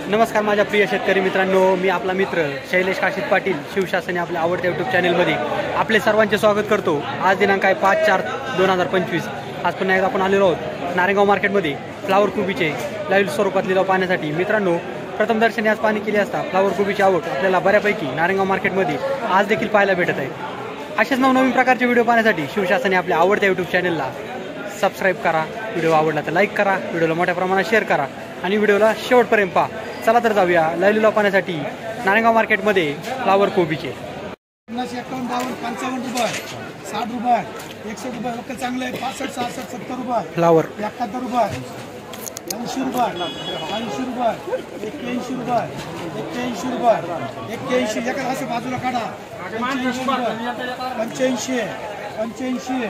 नमस्कार माझ्या प्रिय शेतकरी मित्रांनो, मी आपला मित्र शैलेश काशीत पाटील शिवशासनी आपल्या आवडत्या यूट्यूब चॅनलमध्ये आपले सर्वांचे स्वागत करतो। आज दिनांक आहे 5/4/2025। आज पुन्हा एकदा आपण आलेलो आहोत नारायणगाव मार्केटमध्ये फ्लावर कोबीचे लाईव्ह स्वरूपात लिलाव पाहण्यासाठी। मित्रांनो, प्रथम दर्शनी आज पाहणी केली असता फ्लावर कोबीची आवक आपल्याला बऱ्यापैकी नारायणगाव मार्केटमध्ये आज देखील पाहायला भेटत आहे। अशाच नवनवीन प्रकारचे व्हिडिओ पाहण्यासाठी शिवशासनी आपल्या आवडत्या यूट्यूब चॅनलला सबस्क्राईब करा, व्हिडिओ आवडला तर लाईक करा, व्हिडिओला मोठ्या प्रमाणात शेअर करा आणि व्हिडिओला शेवटपर्यंत पहा। चला तर जाऊया लाईव्ह लिलाव पाहण्यासाठी नारायणगाव मार्केटमध्ये फ्लावर कोबीचे 50, 51, 52, 55 रुपये, 60 रुपये, 61 रुपये, वक्कल चांगले 65, 66, 70 रुपये, फ्लावर 71 रुपये, 80 रुपये, 80 रुपये, 81 रुपये, 81 रुपये, 81 एका असं बाजूला काढा, 85 रुपये, 85, 85,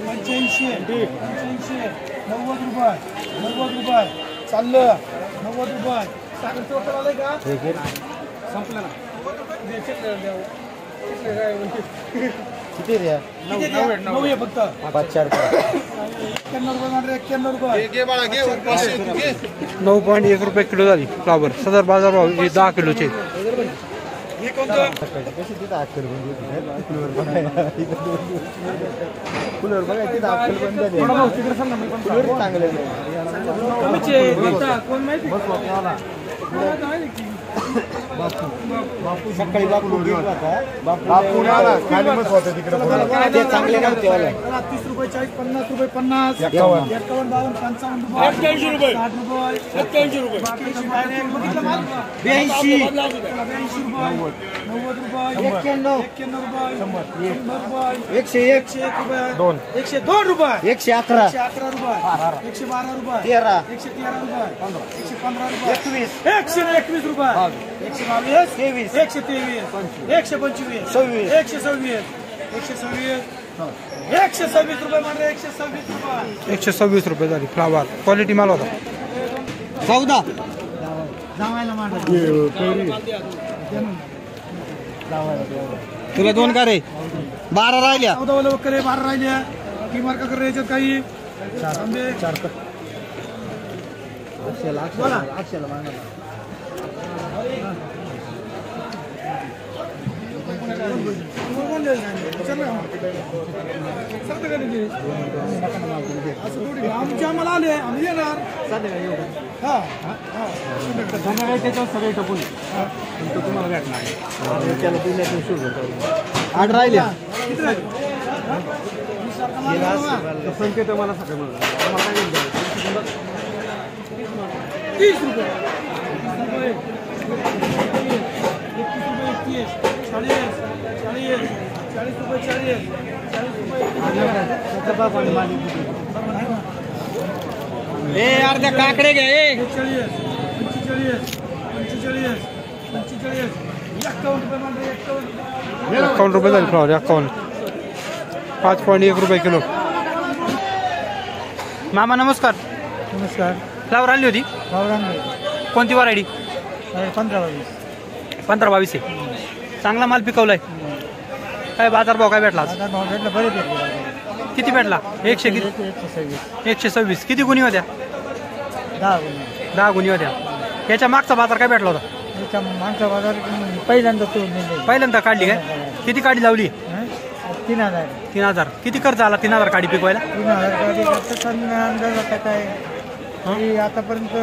85, 85, 90 रुपये, 90 रुपये, चाललं 90 रुपये, साखर चौकट आलंय का? संपलं ना किती रे? 9 आहे फक्त 5-4 91 रुपये मांडरे 91 रुपये 9.1 रुपये किलो झाली फ्लावर। सदर बाजारभाव हे 10 किलोचे। हे कोणतं? सकाळी बापू चांगले नव्हते 30 रुपये 40 50 रुपये 50 51 52 55 रुपये 60 रुपये 87 रुपये 82 रुपये 90 रुपये 91 रुपये 101 रुपये 102 रुपये 111 111 रुपये 112 रुपये 13 113 रुपये 115 रुपये 121 रुपये 122 123 125 126 रुपये मांडरे 126 रुपये झाली फ्लावर। क्वालिटी माल होता 14 तुला 2 का रे? 12 राहिल्या 14 वक्कले 12 राहिल्या की मार्का कर याच्यात काही आंबे 4 आमच्या मला आले आम्ही येणार सगळे टपून तुम्हाला भेटणार 8 राहिल्या संकेत मला सगळं 30 रुपये 31 रुपये 40 रुपये ए अर्ध्या काकडे घे 45 ₹51 रुपये झाली फ्लावर 51 5.1 रुपये किलो। मामा नमस्कार। नमस्कार। फ्लावर आणली होती कोणती व्हरायटी? 15-22 आहे। चांगला माल पिकवलाय। काय बाजारभाव काय भेटला? किती भेटला? 126 किती गुणी होत्या? 10 गुणी होत्या। याच्या मागचा बाजार काय भेटला होता? मागचा बाजार पहिल्यांदा काढली काय? किती काढी लावली? 3000 किती खर्च आला 3000 काढी पिकवायला? 3000 काय आतापर्यंत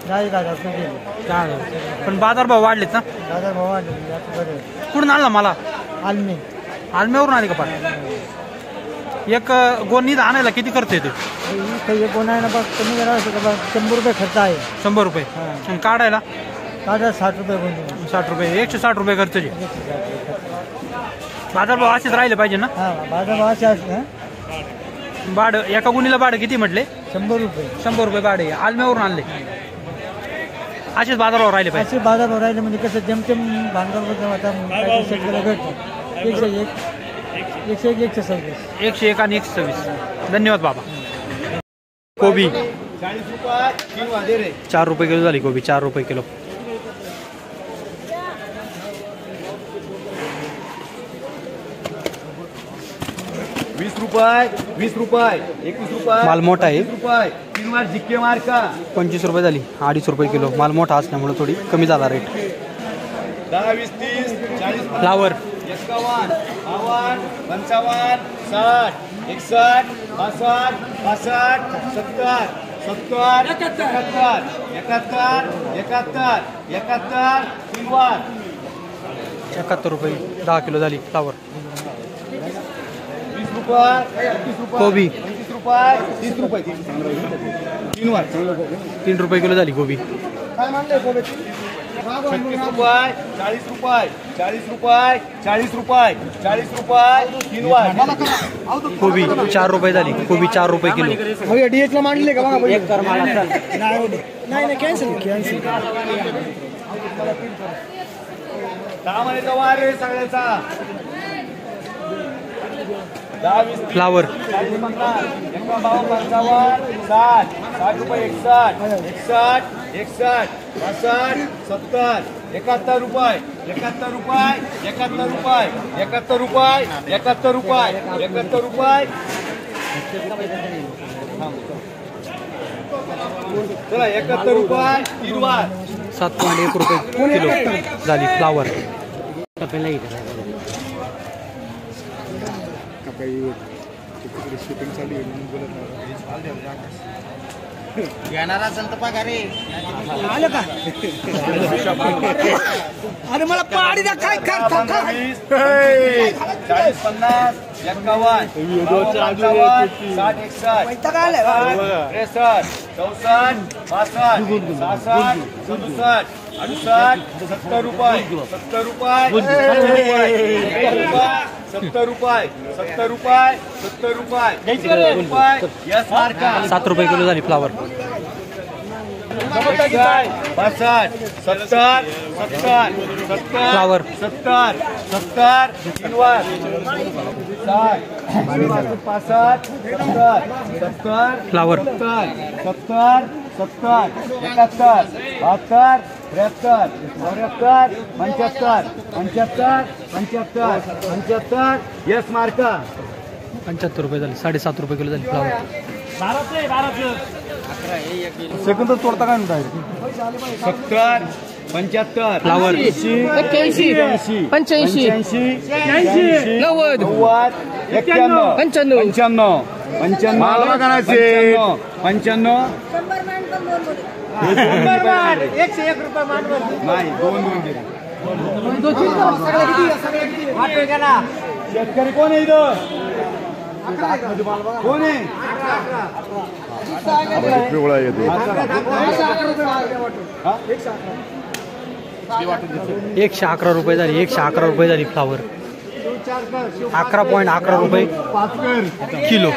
10,000 पण बाजारभाव वाढलेत ना? बाजारभाव वाढले। कुठून आणला मला? आलमेवरून आले का? पण एक गोणी आणायला किती खर्च येतो? गोण आहे ना बघ कमी करा 100 रुपये खर्च आहे। 100 रुपये आणि काढायला 60 रुपये गोणी 60 रुपये 160 रुपये खर्च। बाजारभाव असेच राहिले पाहिजे ना? बाजारभाव असे भाडं एका गुणीला भाडं किती म्हटले? 100 रुपये 100 रुपये भाडे आलम्यावरून आणले। असेच बाजारभाव राहिले पाहिजे। असे बाजारभाव राहिले म्हणजे कसं जमतेम भांडवल आता शेतकऱ्याला भेटतो 101 आणि 126। धन्यवाद बाबा। कोबी 4 रुपये किलो झाली कोबी 4 रुपये किलो। 20 रुपये 20 रुपये 21 रुपये माल मोठा आहे। 30 रुपये 30 तीनवार जिक्के मार्का 25 रुपये झाली, 250 रुपये किलो. माल मोठा असल्यामुळे थोडी कमी झाला रेट. 10, 20, 30, 40, फ्लावर 51, 52, 55, 60, 61, 62, 65, 70, 70, 71, 71, 71, 71, तीनवार 71 रुपये 10 किलो झाली फ्लावर. 20 रुपये, 31 रुपये, कोबी 25 रुपये, 30 रुपये, तीनवार 3 रुपये किलो झाली कोबी. काय मानले कोबी? 36 रुपये, 40 रुपये, 40 रुपये, 40 रुपये, 40 रुपये, तीनवार कोबी 4 रुपये झाली. कोबी 4 रुपये किलो. डीएच ला मांडले का बघा एक कर मला नाही कॅन्सल कॅन्सल दहा वार रे सगळ्याचा 10, 20, फ्लावर 40, 50, 51, 55, 60, 60 रुपये 61, 61, 61, 62, 70, 71 रुपये, 71 रुपये, 71 रुपये, 71 रुपये, 71 रुपये, 71 रुपये. चला 71 रुपये तीनवार 7.1 रुपये किलो झाली फ्लावर. घेणार असेल तर पगार आलं का अरे मला पाडी द्या काय 40, 50, 51, 60, 61, 63, 64, 65, 66, 67, 68, 70 रुपये, 70 रुपये, 70 रुपये, 70 रुपये, 70 रुपये, 70 रुपये. यस मार्का 7 रुपये किलो झाली फ्लावर. 65, 70, 70, 70, flower 70, 70, तीनवार 60, 65, 70, 70, flower 70, 70, 70, 71, 72, 73, 74, 75, 75, 75, 75. यस मार्का 75 रुपये झाली. 7.5 रुपये किलो झाली फ्लावर. सेकंद तोडता काय म्हणताय 70, 75, फ्लावर 81, 85, 85, 90, 91, 95, 95, 95, 101 रुपये नाही 2 शेतकरी कोण आहे इथं कोण आहे 111 रुपये झाली. 111 रुपये झाली फ्लावर. 11.11 रुपये किलो.